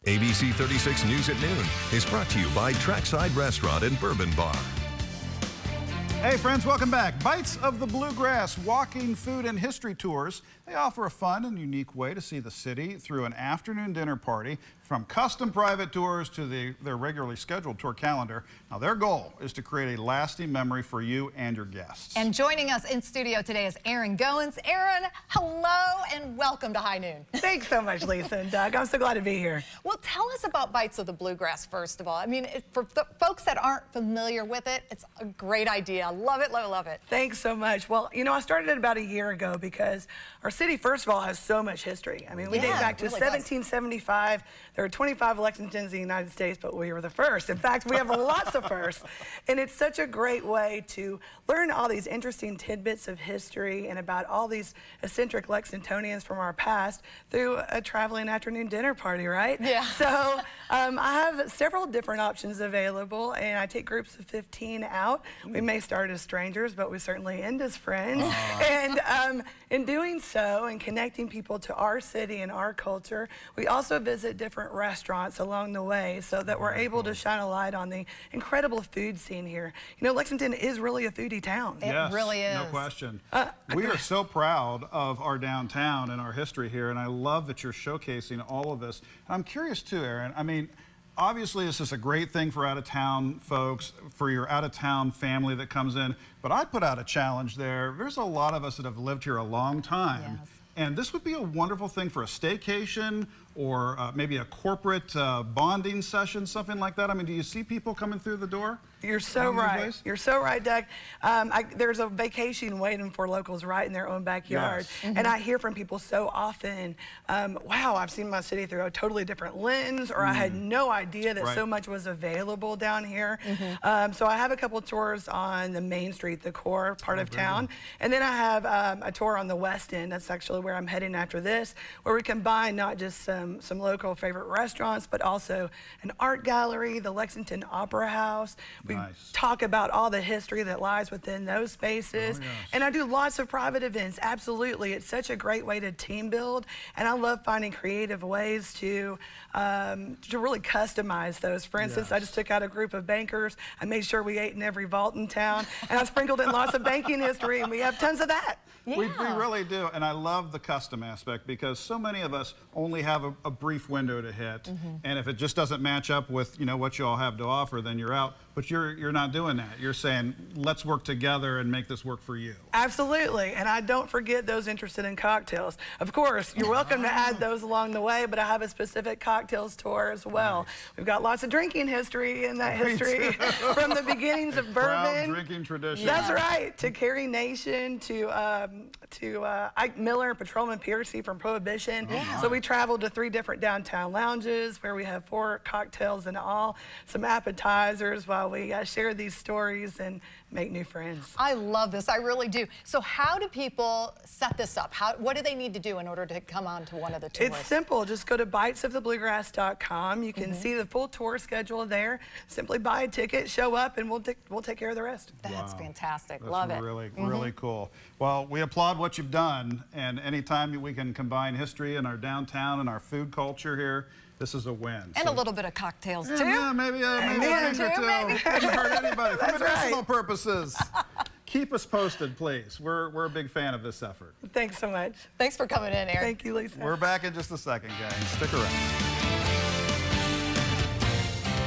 ABC 36 News at Noon is brought to you by Trackside Restaurant and Bourbon Bar. Hey friends, welcome back. Bites of the Bluegrass walking, food, and history tours. They offer a fun and unique way to see the city through an afternoon dinner party, from custom private tours to their regularly scheduled tour calendar. Now, their goal is to create a lasting memory for you and your guests. And joining us in studio today is Erin Goins. Erin, hello and welcome to High Noon. Thanks so much, Lisa and Doug. I'm so glad to be here. Well, tell us about Bites of the Bluegrass, first of all. I mean, for folks that aren't familiar with it, it's a great idea. Love it, love it, love it. Thanks so much. Well, you know, I started it about a year ago because our city, first of all, has so much history. I mean, we date back to 1775. There are 25 Lexingtons in the United States, but we were the first. In fact, we have lots of firsts. And it's such a great way to learn all these interesting tidbits of history and about all these eccentric Lexingtonians from our past through a traveling afternoon dinner party, right? Yeah. So I have several different options available, and I take groups of 15 out. We may start as strangers, but we certainly end as friends. And in doing so and connecting people to our city and our culture, we also visit different restaurants along the way so that we're able to shine a light on the incredible food scene here. You know, Lexington is really a foodie town. It really is. No question. We are so proud of our downtown and our history here, and I love that you're showcasing all of this. And I'm curious too, Erin. I mean, obviously, this is a great thing for out-of-town folks, for your out-of-town family that comes in, but I'd put out a challenge there. There's a lot of us that have lived here a long time, and this would be a wonderful thing for a staycation or maybe a corporate bonding session, something like that. I mean, do you see people coming through the door? You're so right. You're so right, Doug. There's a vacation waiting for locals right in their own backyard. Yes. And I hear from people so often, wow, I've seen my city through a totally different lens, or I had no idea that so much was available down here. So I have a couple tours on the Main Street, the core part of town. And then I have a tour on the West End. That's actually where I'm heading after this, where we combine not just some local favorite restaurants, but also an art gallery, the Lexington Opera House. We talk about all the history that lies within those spaces. And I do lots of private events, absolutely. It's such a great way to team build, and I love finding creative ways to really customize those. For instance, I just took out a group of bankers. I made sure we ate in every vault in town, and I sprinkled in lots of banking history, and we have tons of that. We really do, and I love the custom aspect because so many of us only have a brief window to hit, and if it just doesn't match up with what you all have to offer, then you're out. But you're not doing that. You're saying, let's work together and make this work for you. Absolutely, and I don't forget those interested in cocktails. Of course, you're welcome to add those along the way, but I have a specific cocktails tour as well. We've got lots of drinking history in that history, from the beginnings of bourbon. Proud drinking tradition. That's right, to Carrie Nation, to Ike Miller, Patrolman Piercy from Prohibition. So we traveled to 3 different downtown lounges where we have 4 cocktails in all, some appetizers while we share these stories and make new friends. I love this, I really do. So how do people set this up? What do they need to do in order to come on to one of the tours? It's simple, just go to bitesofthebluegrass.com. You can see the full tour schedule there. Simply buy a ticket, show up, and we'll take care of the rest. That's fantastic, That's love it. Really cool. Well, we applaud what you've done, and anytime we can combine history and our downtown and our food culture here, this is a win. And a little bit of cocktails, too. Yeah, maybe a drink or two. Doesn't hurt anybody. For medicinal purposes. Keep us posted, please. We're a big fan of this effort. Thanks so much. Thanks for coming in, Erin. Thank you, Lisa. We're back in just a second, guys. Stick around.